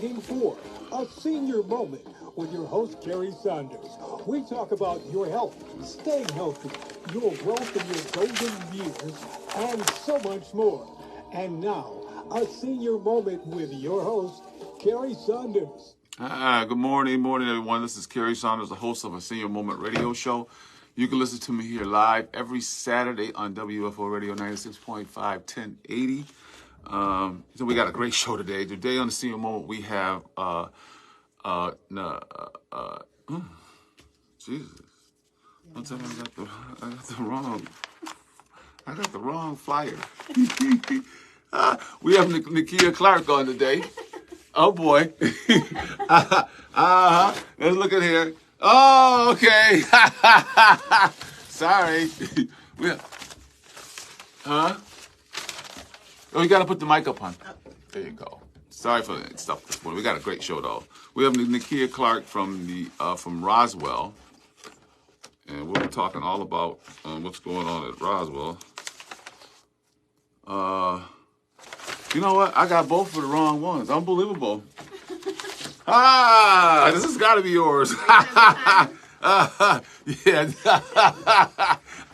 waiting for a senior moment with your host, Kerry Saunders. We talk about your health, staying healthy, your wealth and your golden years, and so much more. And now, a senior moment with your host, Kerry Saunders. Good morning, everyone. This is Kerry Saunders, the host of a Senior Moment radio show. You can listen to me here live every Saturday on WUFO Radio 96.5, 1080. So we got a great show today. Today on the Senior Moment, we have, Jesus. Don't tell me I got the wrong flyer. We have Nikia Clark on today. Oh boy. Let's look at here. Oh, okay. Sorry. Oh, you got to put the mic up, hon. There you go. Sorry for the stuff this morning. We got a great show, though. We have Nikia Clark from Roswell. And we'll be talking all about what's going on at Roswell. You know what? I got both of the wrong ones. Unbelievable. This has got to be yours. Yeah.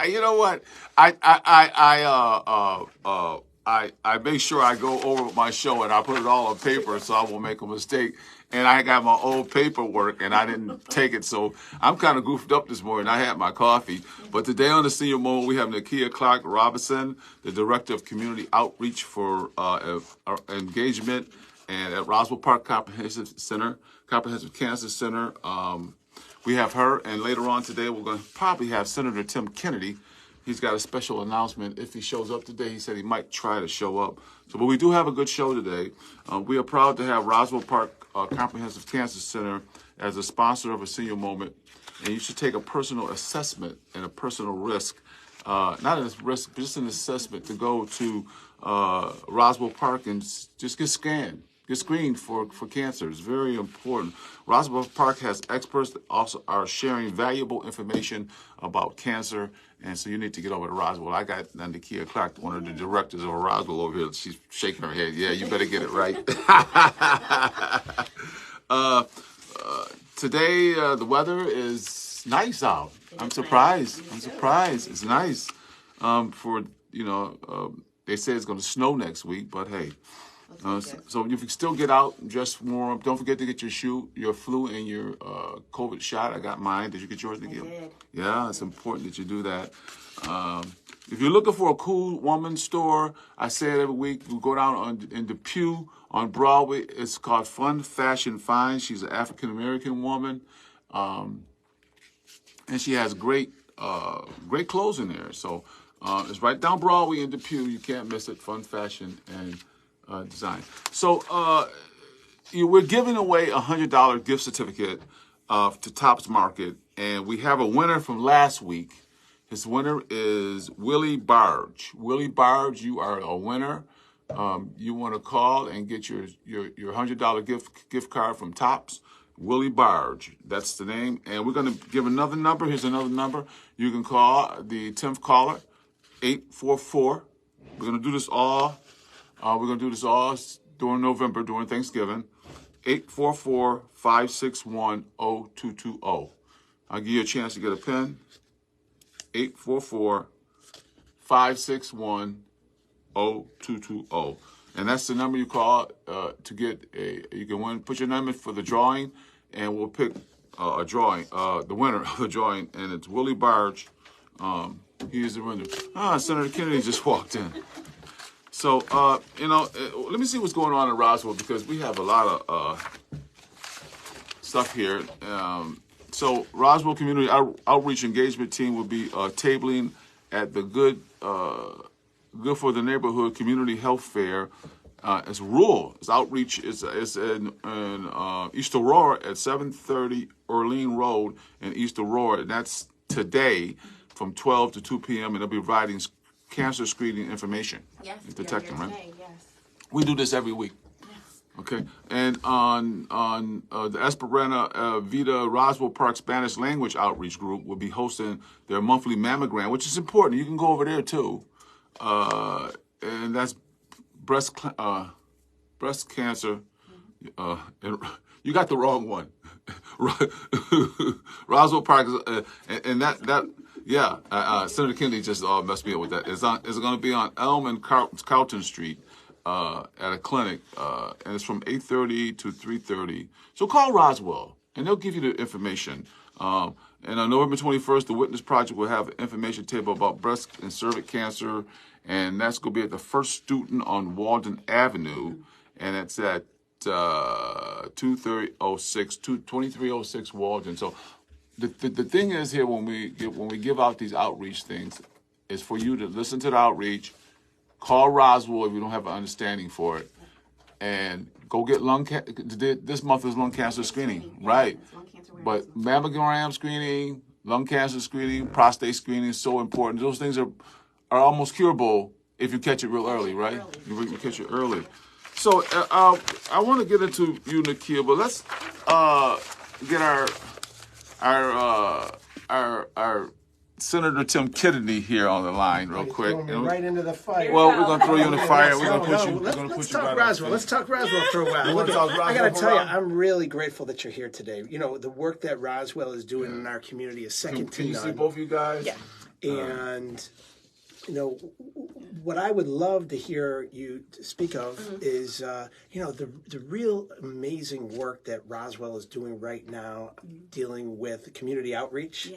You know what? I make sure I go over my show and I put it all on paper so I won't make a mistake. And I got my old paperwork and I didn't take it. So I'm kind of goofed up this morning. I had my coffee. But today on the Senior Moment, we have Nikia Clark Robinson, the Director of Community Outreach for Engagement and at Roswell Park Comprehensive Cancer Center. We have her. And later on today, we're going to probably have Senator Tim Kennedy. He's got a special announcement. If he shows up today, he said he might try to show up. So, but we do have a good show today. We are proud to have Roswell Park Comprehensive Cancer Center as a sponsor of a Senior Moment. And you should take a personal assessment and a personal risk, not a risk, but just an assessment to go to Roswell Park and just get scanned. Get screened for cancer. It's very important. Roswell Park has experts that also are sharing valuable information about cancer. And so you need to get over to Roswell. I got Nikia Clark, one of the directors of Roswell over here. She's shaking her head. Yeah, you better get it right. Today, the weather is nice out. I'm surprised. It's nice. They say it's going to snow next week, but hey. So you can still get out, dress warm. Don't forget to get your flu and your COVID shot. I got mine. Did you get yours, Nikia? I did. Yeah, it's important that you do that. If you're looking for a cool woman store, I say it every week. We go down in Depew on Broadway. It's called Fun Fashion Fine. She's an African-American woman. And she has great clothes in there. So it's right down Broadway in Depew. You can't miss it. Fun Fashion and Design. So we're giving away a $100 gift certificate to Tops Market, and we have a winner from last week. His winner is Willie Barge. Willie Barge, you are a winner. You want to call and get your $100 gift card from Tops. Willie Barge, that's the name. And we're going to give another number. Here's another number. You can call the 10th caller, 844. We're going to do this all. During November, during Thanksgiving. 844-561-0220. I'll give you a chance to get a pen. 844-561-0220. And that's the number you call to get you can win. Put your name in for the drawing, and we'll pick the winner of the drawing, and it's Willie Barge. He is the winner. Senator Kennedy just walked in. So, let me see what's going on in Roswell because we have a lot of stuff here. So, Roswell Community Outreach Engagement Team will be tabling at the Good for the Neighborhood Community Health Fair. It's rural. It's outreach. It's in East Aurora at 730 Erlene Road in East Aurora. And that's today from 12 to 2 p.m. And they'll be providing cancer screening information. Yes, detecting, right? today, yes. We do this every week. Yes. Okay. And on the Esperanza Vida Roswell Park Spanish Language Outreach Group will be hosting their monthly mammogram, which is important. You can go over there too. And that's breast cancer and you got the wrong one. Roswell Park and Senator Kennedy just messed me up with that. It's going to be on Elm and Carlton Street at a clinic, and it's from 8:30 to 3:30. So call Roswell, and they'll give you the information. And on November 21st, the Witness Project will have an information table about breast and cervix cancer, and that's going to be at the First Student on Walden Avenue, and it's at 2306 Walden. So the thing is here when we give out these outreach things is for you to listen to the outreach, call Roswell if you don't have an understanding for it, and go get this month is lung cancer screening, right? But mammogram screening, lung cancer screening, prostate screening is so important. Those things are almost curable if you catch it real early, right? You catch it early. So I want to get into you, Nikia, but let's get our Senator Tim Kennedy here on the line real quick. Right into the fire. Well, we're going to throw you in the fire. We're going to put you. Let's talk Roswell. Let's talk Roswell for a while. I got to tell you, I'm really grateful that you're here today. You know, the work that Roswell is doing in our community is second to none. Can you see both of you guys? Yeah. And you know, what I would love to hear you speak of is, you know, the real amazing work that Roswell is doing right now, dealing with community outreach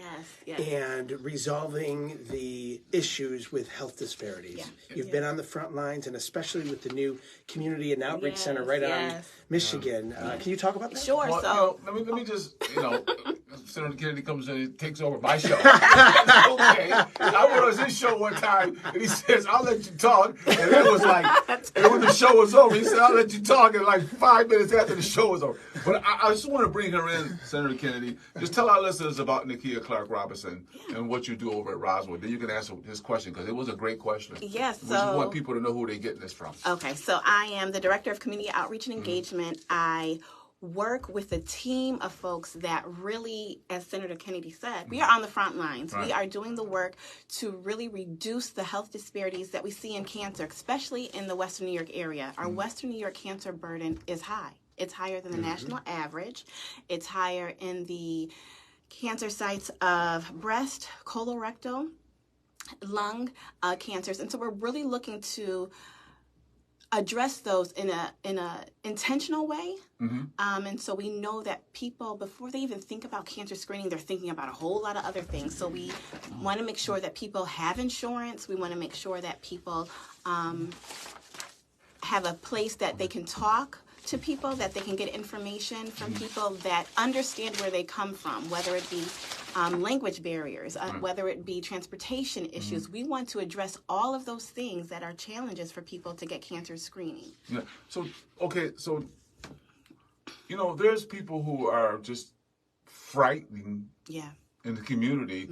and resolving the issues with health disparities. Yeah. You've been on the front lines, and especially with the new Community and Outreach Center right on Michigan. Can you talk about that? Sure. Well, so let me just, Senator Kennedy comes in and takes over my show. Okay. I was on his show one time, and he says, I'll let you talk. And it was like, and when the show was over, he said, I'll let you talk. And like 5 minutes after the show was over. But I just want to bring her in, Senator Kennedy. Just tell our listeners about Nikia Clark Robinson and what you do over at Roswell. Then you can answer his question, because it was a great question. Yes. We just want people to know who they're getting this from. Okay. So I am the Director of Community Outreach and Engagement. I work with a team of folks that really, as Senator Kennedy said, we are on the front lines. Right. We are doing the work to really reduce the health disparities that we see in cancer, especially in the Western New York area. Our Western New York cancer burden is high. It's higher than the national average. It's higher in the cancer sites of breast, colorectal, lung cancers. And so we're really looking to address those in a intentional way. And so we know that people, before they even think about cancer screening, they're thinking about a whole lot of other things. So we want to make sure that people have insurance. We want to make sure that people have a place that they can talk to people, that they can get information from people that understand where they come from, whether it be language barriers, whether it be transportation issues. We want to address all of those things that are challenges for people to get cancer screening. Yeah. So, there's people who are just frightened in the community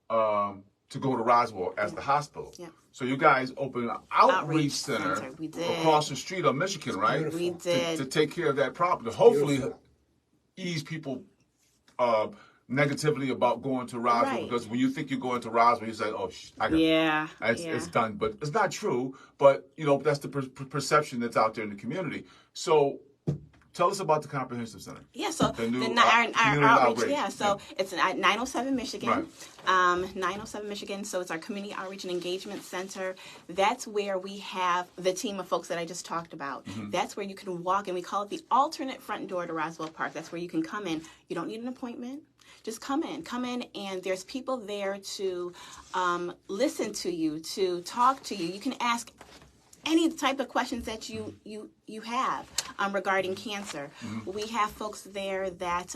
to go to Roswell as the hospital. Yeah. So you guys opened an outreach center across the street on Michigan, right? We did. To take care of that problem, to hopefully ease people negatively about going to Roswell. Right. Because when you think you're going to Roswell, you say, it's done. But it's not true. But, that's the perception that's out there in the community. So tell us about the Comprehensive Center. Yeah, so our outreach. Yeah, so it's at 907 Michigan. Right. 907 Michigan. So it's our Community Outreach and Engagement Center. That's where we have the team of folks that I just talked about. That's where you can walk, and we call it the alternate front door to Roswell Park. That's where you can come in. You don't need an appointment. Just come in, and there's people there to listen to you, to talk to you. You can ask any type of questions that you have regarding cancer. We have folks there that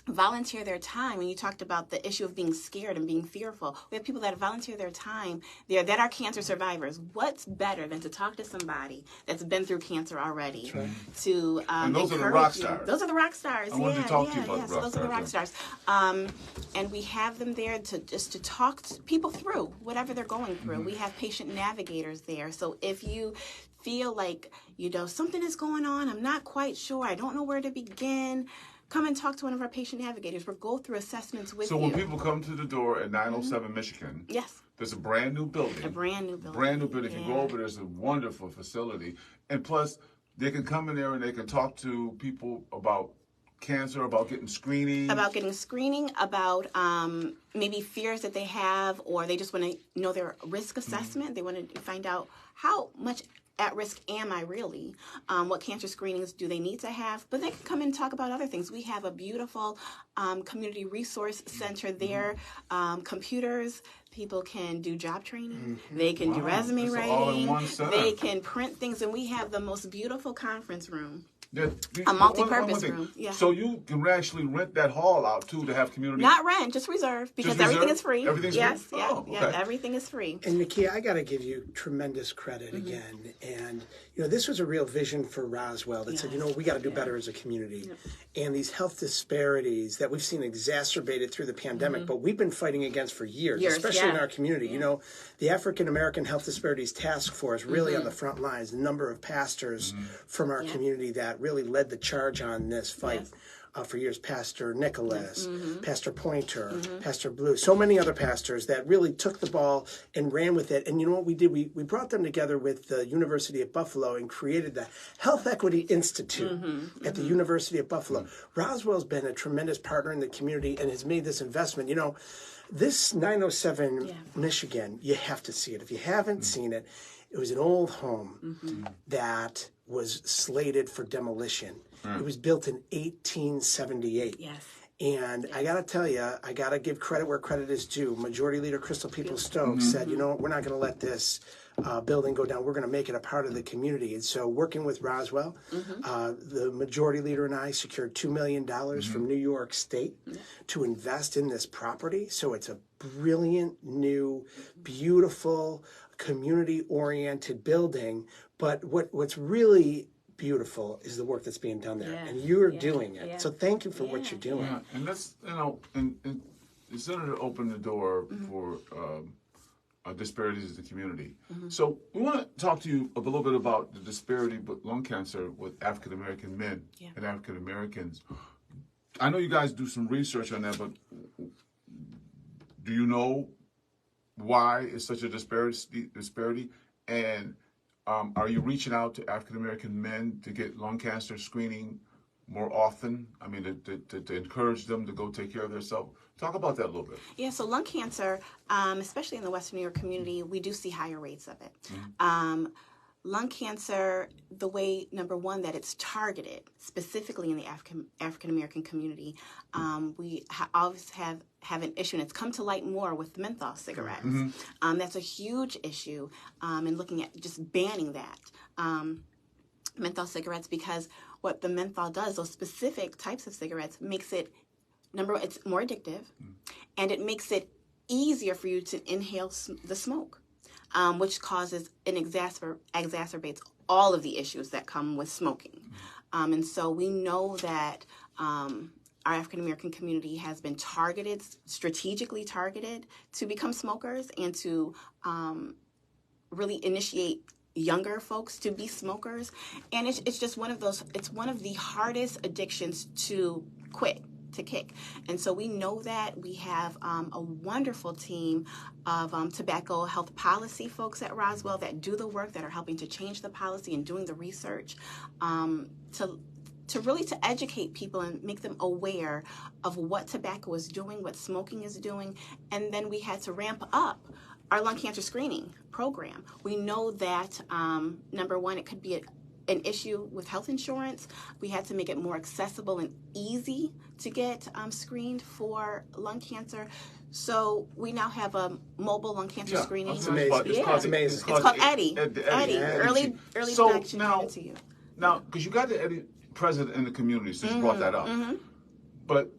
volunteer their time. And you talked about the issue of being scared and being fearful. We have people that volunteer their time there that are cancer survivors. What's better than to talk to somebody that's been through cancer already? Right. To and those are the rock stars. Those are the rock stars. I wanted to talk to you about the rock stars. Those are the rock stars. And we have them there to talk to people through whatever they're going through. We have patient navigators there. So if you feel like, something is going on, I'm not quite sure, I don't know where to begin, come and talk to one of our patient navigators. We'll go through assessments with you. So when people come to the door at 907 Michigan, there's a brand new building. A brand new building. Brand new building. If you go over, there's a wonderful facility. And plus, they can come in there and they can talk to people about cancer, about getting screening. About getting screening, about maybe fears that they have, or they just want to know their risk assessment. They want to find out how much at risk am I really? What cancer screenings do they need to have? But they can come and talk about other things. We have a beautiful community resource center there, computers. People can do job training. They can do resume writing. They can print things. And we have the most beautiful conference room. A multi-purpose room. Yeah. So you can actually rent that hall out too to have community. Not rent, just reserve, because everything is free. Everything's free. Oh, okay. Yeah, everything is free. And Nikia, I got to give you tremendous credit again. And this was a real vision for Roswell that said, we got to do better as a community. And these health disparities that we've seen exacerbated through the pandemic, but we've been fighting against for years especially in our community. The African American Health Disparities Task Force really on the front lines. The number of pastors from our community that really led the charge on this fight for years. Pastor Nicholas, Pastor Pointer, Pastor Blue, so many other pastors that really took the ball and ran with it. And you know what we did? We brought them together with the University of Buffalo and created the Health Equity Institute at the University of Buffalo. Roswell's been a tremendous partner in the community and has made this investment. This 907 Michigan, you have to see it. If you haven't seen it, it was an old home that was slated for demolition. It was built in 1878. Yes. And I got to tell you, I got to give credit where credit is due. Majority Leader Crystal Peoples-Stokes said, we're not going to let this building go down. We're going to make it a part of the community. And so working with Roswell, the Majority Leader and I secured $2 million from New York State to invest in this property. So it's a brilliant, new, beautiful, community-oriented building. But what's really beautiful is the work that's being done there, and you're doing it. So thank you for what you're doing. Yeah. And that's and the senator opened the door for disparities in the community. So we want to talk to you a little bit about the disparity with lung cancer with African American men and African Americans. I know you guys do some research on that, but do you know why it's such a disparity? And are you reaching out to African American men to get lung cancer screening more often? I mean, to encourage them to go take care of themselves. Talk about that a little bit. Yeah, so lung cancer, especially in the Western New York community, we do see higher rates of it. Lung cancer, the way, number one, that it's targeted, specifically in the African American community, we always have an issue, and it's come to light more with menthol cigarettes. That's a huge issue, and looking at just banning that. Menthol cigarettes, because what the menthol does, those specific types of cigarettes, makes it, number one, it's more addictive, and it makes it easier for you to inhale the smoke. Which causes and exacerbates all of the issues that come with smoking. And so we know that our African American community has been targeted, strategically targeted, to become smokers and to really initiate younger folks to be smokers. And it's just one of the hardest addictions to quit, to kick. And so we know that. We have a wonderful team of tobacco health policy folks at Roswell that do the work, that are helping to change the policy and doing the research to really to educate people and make them aware of what tobacco is doing, what smoking is doing. And then we had to ramp up our lung cancer screening program. We know that, number one, it could be an issue with health insurance. We had to make it more accessible and easy to get screened for lung cancer. So we now have a mobile lung cancer screening. It's amazing. It's amazing. It's called Eddie. Early detection to you. Now, because you got the Eddie president in the community, so you brought that up. But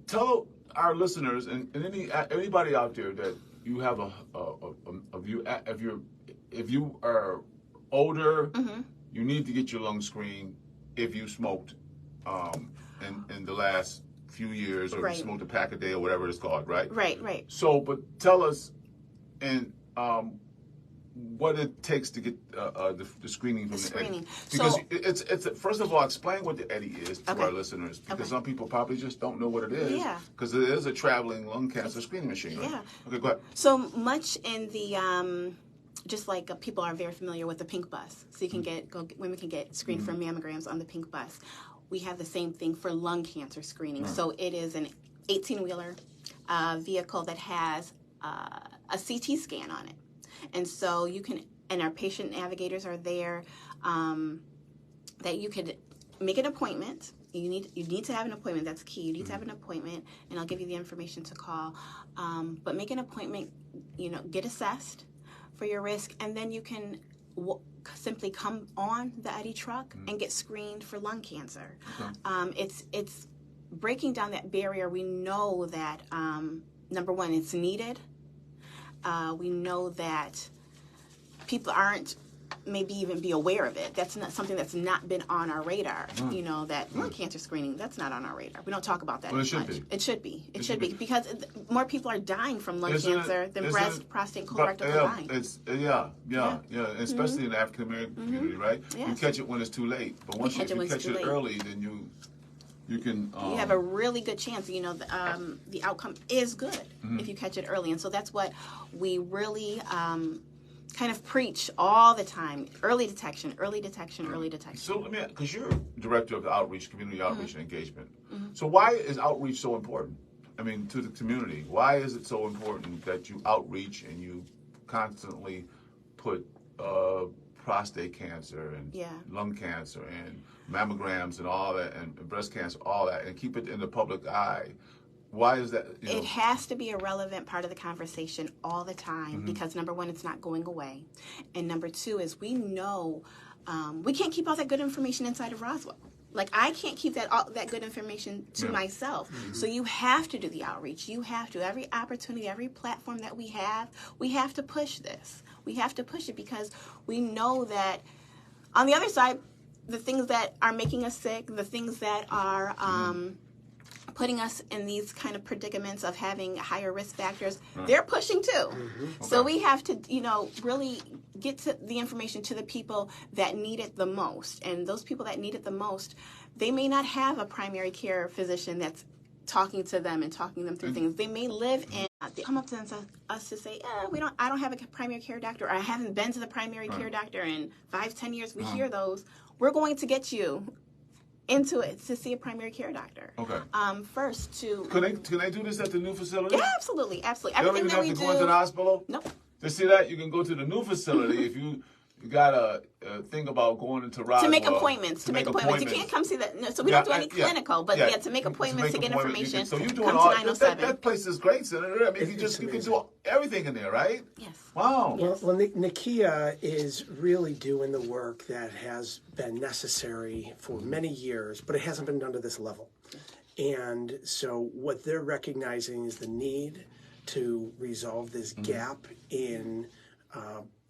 tell our listeners and anybody out there that you have a view. If you are older, you need to get your lung screened if you smoked in the last few years, or you smoked a pack a day, or whatever it's called, right? Right. So, but tell us what it takes to get the screening from the Eddie. Because it's first of all, explain what the Eddie is to our listeners, because some people probably just don't know what it is. Because it is a traveling lung cancer screening machine, right? Okay, go ahead. So much in the just like people are very familiar with the pink bus, so you can women can get screened for mammograms on the pink bus. We have the same thing for lung cancer screening. So it is an 18-wheeler vehicle that has a CT scan on it, and so you can. And our patient navigators are there. That you could make an appointment. You need to have an appointment. That's key. You need to have an appointment, and I'll give you the information to call. But make an appointment. Get assessed for your risk, and then you can simply come on the Eddie truck and get screened for lung cancer. Okay. It's breaking down that barrier. We know that number one, it's needed. We know that people aren't maybe even be aware of it. That's not something that's not been on our radar. That lung cancer screening, that's not on our radar. We don't talk about that as much. It should be. It should be because more people are dying from lung cancer than breast, prostate, colorectal are dying. Especially in the African American community, right? Yes. You catch it when it's too late, but once you catch it early, then you can. You have a really good chance. The outcome is good if you catch it early, and so that's what we really. Kind of preach all the time: early detection, early detection, early detection. So let me, because you're director of the outreach, community outreach and engagement. So why is outreach so important? I mean, to the community, why is it so important that you outreach and you constantly put prostate cancer and lung cancer and mammograms and all that and breast cancer, all that, and keep it in the public eye? Why is that? It has to be a relevant part of the conversation all the time because number one, it's not going away. And number two is we know we can't keep all that good information inside of Roswell. Like I can't keep all that good information to myself. So you have to do the outreach. You have to. Every opportunity, every platform that we have to push this. We have to push it because we know that on the other side, the things that are making us sick, the things that are putting us in these kind of predicaments of having higher risk factors, they're pushing too. So we have to, really get to the information to the people that need it the most. And those people that need it the most, they may not have a primary care physician that's talking to them and talking them through things. They may live in, they come up to us to say, I don't have a primary care doctor, or I haven't been to the primary care doctor in 5-10 years. We hear those. We're going to get you into it to see a primary care doctor. Okay. First to. Can they do this at the new facility? Yeah, absolutely. They don't even have to go into the hospital? Nope. To see that, you can go to the new facility if you got a thing about going into Roswell. To make appointments. You can't come see that. No, so we don't do any clinical, but to make appointments, to get information. So you're doing all that place is great, Senator. I mean, you can do everything in there, right? Yes. Wow. Well, Nikia is really doing the work that has been necessary for many years, but it hasn't been done to this level. And so what they're recognizing is the need to resolve this gap in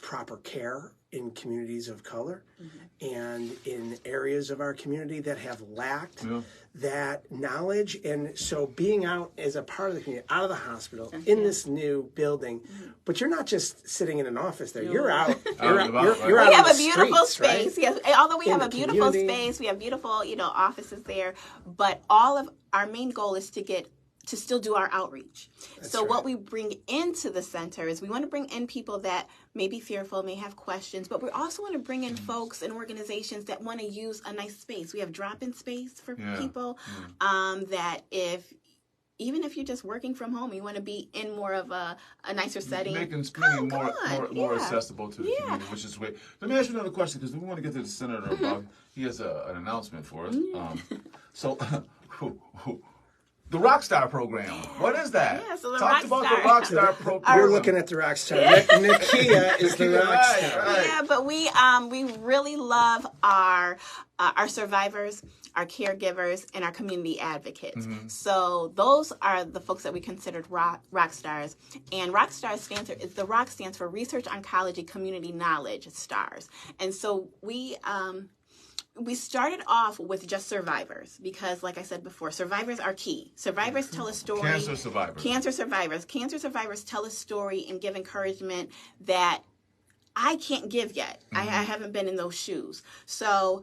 proper care in communities of color and in areas of our community that have lacked that knowledge. And so being out as a part of the community, out of the hospital, in this new building, but you're not just sitting in an office there. You're out. You're out. We have a beautiful streets, space. Right? Yes. Although we have a beautiful space, we have beautiful, offices there. But all of our main goal is to still do our outreach. So what we bring into the center is we want to bring in people that may be fearful, may have questions, but we also want to bring in folks and organizations that want to use a nice space. We have drop-in space for people that even if you're just working from home, you want to be in more of a nicer setting. Making screening more accessible to the community, which is great. Let me ask you another question, because we want to get to the senator. He has an announcement for us. The Rockstar program. What is that? Yeah, so Talk about the Rockstar program. You're looking at the Rockstar. Nikia is the Rockstar. Right. Yeah, but we really love our survivors, our caregivers, and our community advocates. So those are the folks that we considered rock stars. And Rockstar stands for Research Oncology Community Knowledge Stars. And so we started off with just survivors because, like I said before, survivors are key. Survivors tell a story. Cancer survivors. Cancer survivors tell a story and give encouragement that I can't give yet. I haven't been in those shoes. So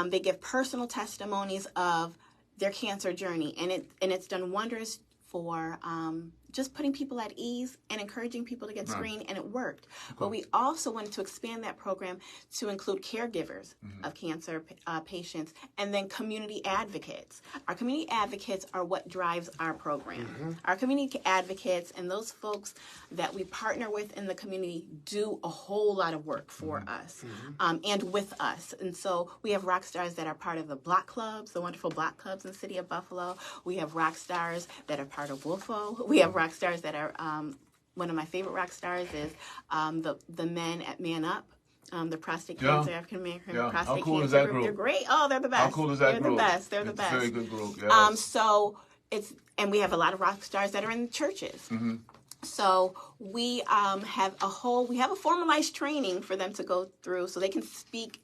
they give personal testimonies of their cancer journey, and it's done wonders for just putting people at ease and encouraging people to get screened, and it worked. But we also wanted to expand that program to include caregivers of cancer patients, and then community advocates. Our community advocates are what drives our program. Our community advocates and those folks that we partner with in the community do a whole lot of work for us and with us. And so we have rock stars that are part of the block clubs, the wonderful block clubs in the city of Buffalo. We have rock stars that are part of WUFO. We have rock stars that are, one of my favorite rock stars is the men at Man Up. The prostate cancer, African American prostate How cool cancer is that group. group? They're great. Oh, they're the best. How cool is that they're group? The best. They're the It's best. a very good group. Yes. So and we have a lot of rock stars that are in churches. So we have a formalized training for them to go through so they can speak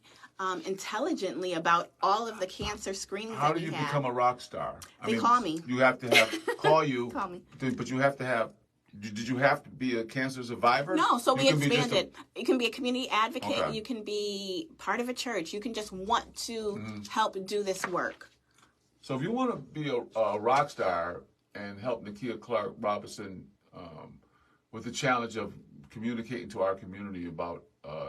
intelligently about all of the cancer screenings How that do we you have. become a rock star? They call me. You have to call you. Call me. But you have to have. Did you have to be a cancer survivor? No, so we You can be just expanded. You can be a community advocate. Okay. You can be part of a church. You can just want to help do this work. So if you want to be a rock star and help Nikia Clark Robinson with the challenge of communicating to our community about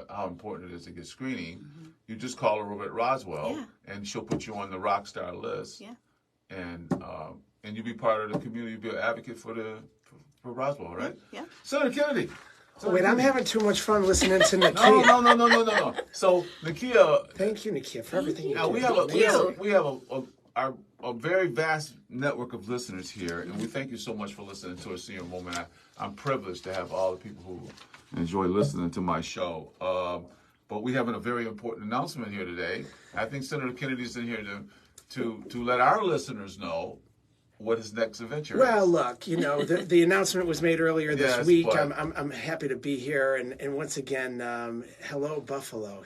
how important it is to get screening, you just call her over at Roswell, and she'll put you on the rock star list. Yeah. And you'll be part of the community. You'll be an advocate for Roswell, right? Yeah. Senator Kennedy. Wait, I'm having too much fun listening to Nikia. No. So Nikia. Thank you, Nikia, for everything you do. We have a very vast network of listeners here, and we thank you so much for listening to us Senior Moment. I'm privileged to have all the people who enjoy listening to my show. But we have a very important announcement here today. I think Senator Kennedy's in here to let our listeners know what his next adventure is. Well, look, the announcement was made earlier this week. But I'm happy to be here, and once again, hello Buffalo.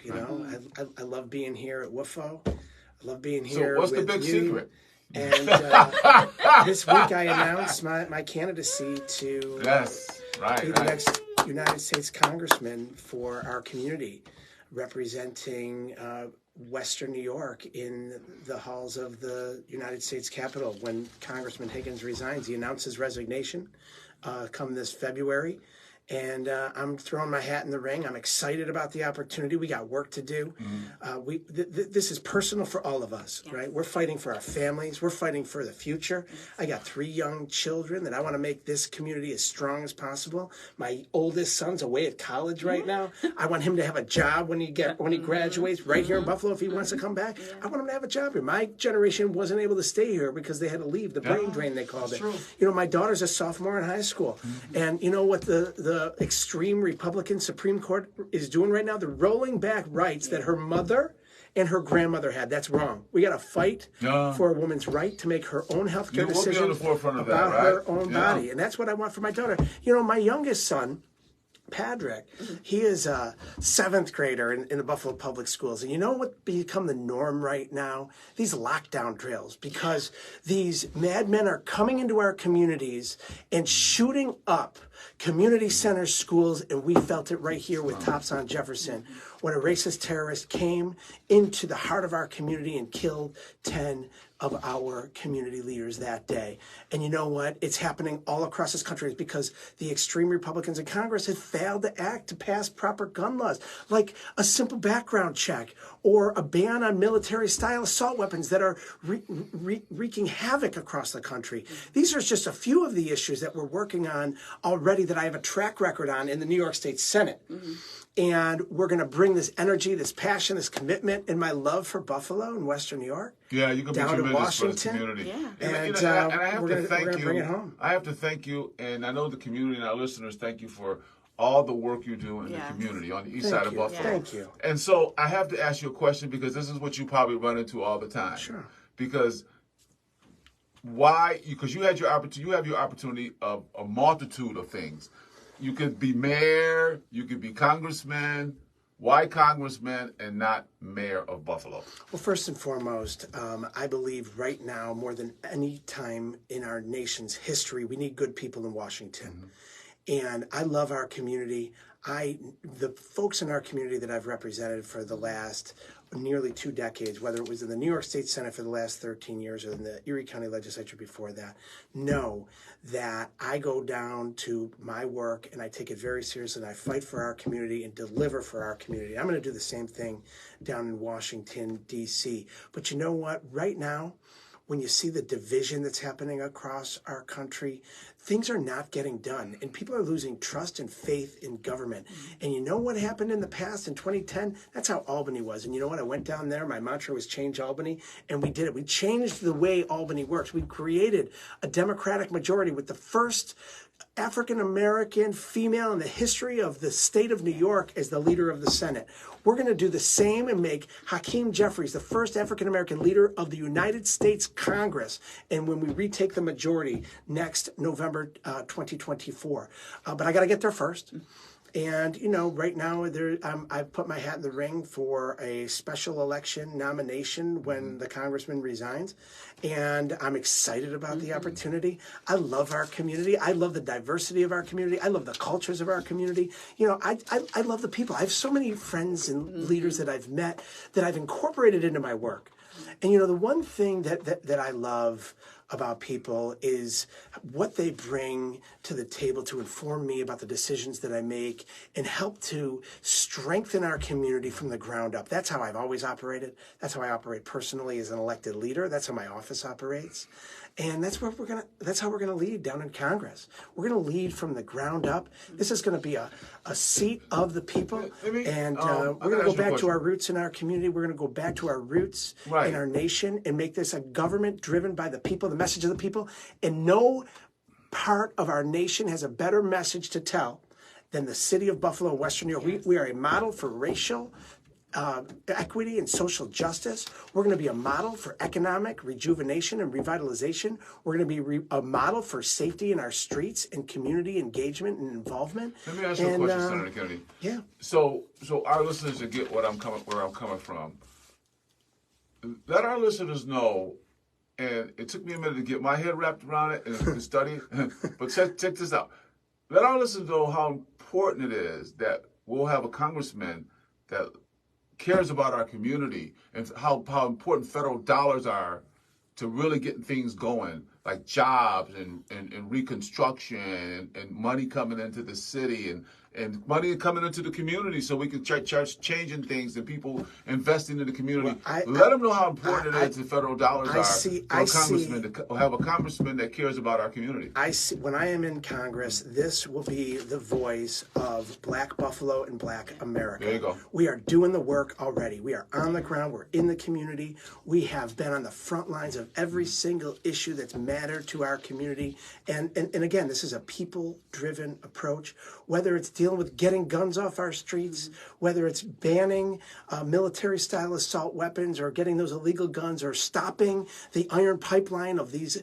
I love being here at WUFO. I love being here. So what's with the big you. secret? And this week I announced my candidacy to be the next United States Congressman for our community, representing Western New York in the halls of the United States Capitol. When Congressman Higgins resigns, he announced his resignation come this February. And I'm throwing my hat in the ring. I'm excited about the opportunity. We got work to do. This is personal for all of us, right? We're fighting for our families. We're fighting for the future. I got 3 young children that I want to make this community as strong as possible. My oldest son's away at college right now. I want him to have a job when he graduates right here in Buffalo if he wants to come back. I want him to have a job here. My generation wasn't able to stay here because they had to leave. The brain drain, they called it. True. My daughter's a sophomore in high school. And you know what the extreme Republican Supreme Court is doing right now? They're rolling back rights that her mother and her grandmother had. That's wrong. We got to fight for a woman's right to make her own health care decisions about her own body. And that's what I want for my daughter. My youngest son, Patrick, he is a 7th grader in the Buffalo Public Schools. And you know what become the norm right now? These lockdown drills, because these madmen are coming into our communities and shooting up community centers, schools, and we felt it right here with Tops on Jefferson when a racist terrorist came into the heart of our community and killed 10 of our community leaders that day. And you know what? It's happening all across this country because the extreme Republicans in Congress have failed to act to pass proper gun laws, like a simple background check or a ban on military-style assault weapons that are wreaking havoc across the country. These are just a few of the issues that we're working on already that I have a track record on in the New York State Senate. And we're going to bring this energy, this passion, this commitment, and my love for Buffalo and Western New York you can down be to Washington. For the community. Yeah. And I have to thank you. Bring it home. I have to thank you, and I know the community and our listeners thank you for all the work you do in the community on the east side of Buffalo. Thank you. And so I have to ask you a question because this is what you probably run into all the time. Sure. Because why? Because you have your opportunity of a multitude of things. You could be mayor, you could be congressman. Why congressman and not mayor of Buffalo? Well, first and foremost, I believe right now, more than any time in our nation's history, we need good people in Washington. And I love our community. The folks in our community that I've represented for the last nearly 2 decades, whether it was in the New York State Senate for the last 13 years or in the Erie County Legislature before that, know that I go down to my work and I take it very seriously and I fight for our community and deliver for our community. I'm going to do the same thing down in Washington, D.C. But you know what? Right now, when you see the division that's happening across our country, things are not getting done. And people are losing trust and faith in government. And you know what happened in the past in 2010? That's how Albany was. And you know what? I went down there. My mantra was change Albany. And we did it. We changed the way Albany works. We created a Democratic majority with the first African-American female in the history of the state of New York as the leader of the Senate. We're going to do the same and make Hakeem Jeffries the first African-American leader of the United States Congress. And when we retake the majority next November 2024. But I got to get there first. And, you know, right now I've put my hat in the ring for a special election nomination when the congressman resigns. And I'm excited about the opportunity. I love our community. I love the diversity of our community. I love the cultures of our community. You know, I love the people. I have so many friends and leaders that I've met that I've incorporated into my work. And, you know, the one thing that I love about people is what they bring to the table to inform me about the decisions that I make and help to strengthen our community from the ground up. That's how I've always operated. That's how I operate personally as an elected leader. That's how my office operates. And that's how we're gonna lead down in Congress. We're gonna lead from the ground up. This is gonna be a seat of the people. And we're gonna go back to our roots in our community. We're gonna go back to our roots in our nation and make this a government driven by the people, the message of the people. And no part of our nation has a better message to tell than the city of Buffalo, Western New York. We are a model for racial equity and social justice. We're going to be a model for economic rejuvenation and revitalization. We're going to be a model for safety in our streets and community engagement and involvement. Let me ask you a question, Senator Kennedy. Yeah. So our listeners to get where I'm coming from. Let our listeners know, and it took me a minute to get my head wrapped around it and study, but check this out. Let our listeners know how important it is that we'll have a congressman that cares about our community and how important federal dollars are to really getting things going, like jobs and reconstruction and money coming into the city and money coming into the community so we can start changing things and people investing in the community. Well, let them know how important it is the federal dollars to have a congressman that cares about our community. I see. When I am in Congress, this will be the voice of Black Buffalo and Black America. There you go. We are doing the work already. We are on the ground. We're in the community. We have been on the front lines of every single issue that's mattered to our community. And again, this is a people-driven approach, whether it's dealing with getting guns off our streets, whether it's banning military-style assault weapons or getting those illegal guns or stopping the iron pipeline of these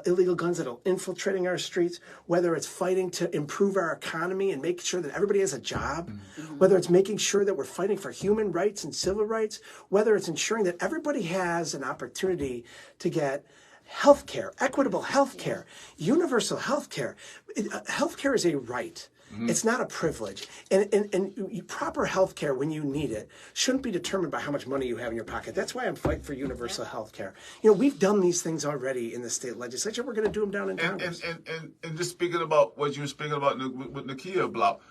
illegal guns that are infiltrating our streets, whether it's fighting to improve our economy and make sure that everybody has a job, whether it's making sure that we're fighting for human rights and civil rights, whether it's ensuring that everybody has an opportunity to get health care, equitable health care, universal health care. Health care is a right. It's not a privilege. And proper health care when you need it shouldn't be determined by how much money you have in your pocket. That's why I'm fighting for universal health care. You know, we've done these things already in the state legislature. We're going to do them down in Congress. And just speaking about what you were speaking about with Nikia about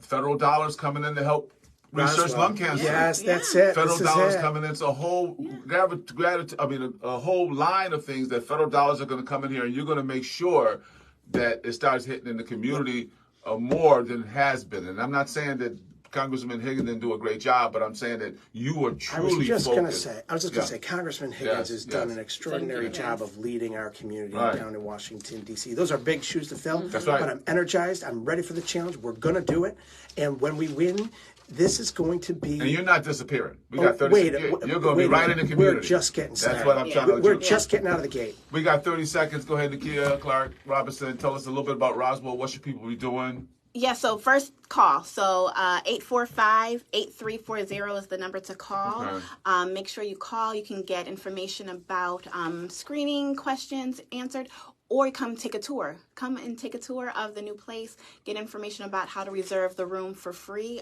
federal dollars coming in to help research lung cancer. Yes, that's it. Federal dollars coming in. It's a whole a whole line of things that federal dollars are going to come in here, and you're going to make sure that it starts hitting in the community more than it has been. And I'm not saying that Congressman Higgins didn't do a great job, but I'm saying that you are truly focused. I was just going to say, Congressman Higgins has done an extraordinary job of leading our community down in Washington, D.C. Those are big shoes to fill. That's right. But I'm energized. I'm ready for the challenge. We're going to do it. And when we win, this is going to be... And you're not disappearing. We got 30 seconds. You're going to be right in the community. We're just getting started. That's what I'm trying to do. We're just getting out of the gate. We got 30 seconds. Go ahead, Nikia, Clark, Robinson. Tell us a little bit about Roswell. What should people be doing? Yeah, so first call. So 845-8340 is the number to call. Okay. Make sure you call. You can get information about screening questions answered, or come take a tour. Come and take a tour of the new place. Get information about how to reserve the room for free.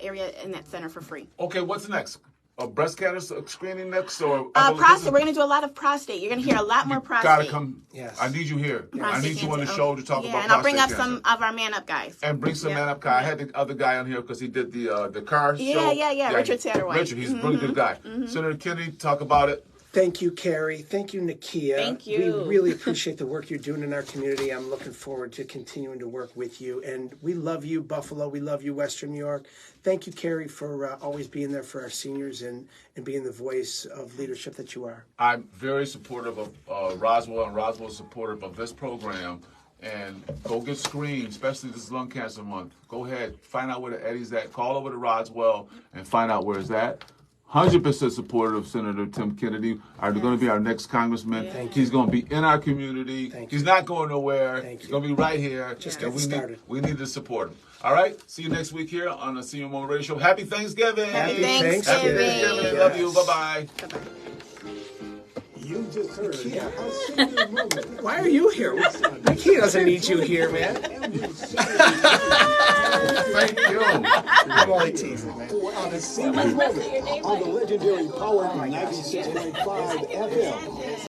area in that center for free. Okay, what's next? A breast cancer screening next, or prostate? We're going to do a lot of prostate. You're going to hear a lot more prostate. Gotta come. Yes. I need you here. Prostate I need you on the show to talk about prostate and I'll bring up cancer. some of our Man Up guys. And bring some Man Up guy. I had the other guy on here because he did the car show. Yeah. Richard Satterwhite. Richard, he's a really good guy. Senator Kennedy, talk about it. Thank you, Kerry. Thank you, Nikia. Thank you. We really appreciate the work you're doing in our community. I'm looking forward to continuing to work with you. And we love you, Buffalo. We love you, Western New York. Thank you, Kerry, for always being there for our seniors and being the voice of leadership that you are. I'm very supportive of Roswell, and Roswell is supportive of this program. And go get screened, especially this lung cancer month. Go ahead, find out where the Eddie's at. Call over to Roswell and find out where it's at. 100% supportive of Senator Tim Kennedy. Are going to be our next congressman. Thank He's going to be in our community. He's not going nowhere. Thank He's you. going to be right here. Just and getting started. we need to support him. All right. See you next week here on the Senior Moment Radio Show. Happy Thanksgiving. Happy Thanksgiving. Happy Thanksgiving. Love you. Bye-bye. You just heard a senior moment. Why are you here? Nikia doesn't need you here, man. Thank you. I'm only teasing, man. On a senior moment on the legendary Power 96.5 FM.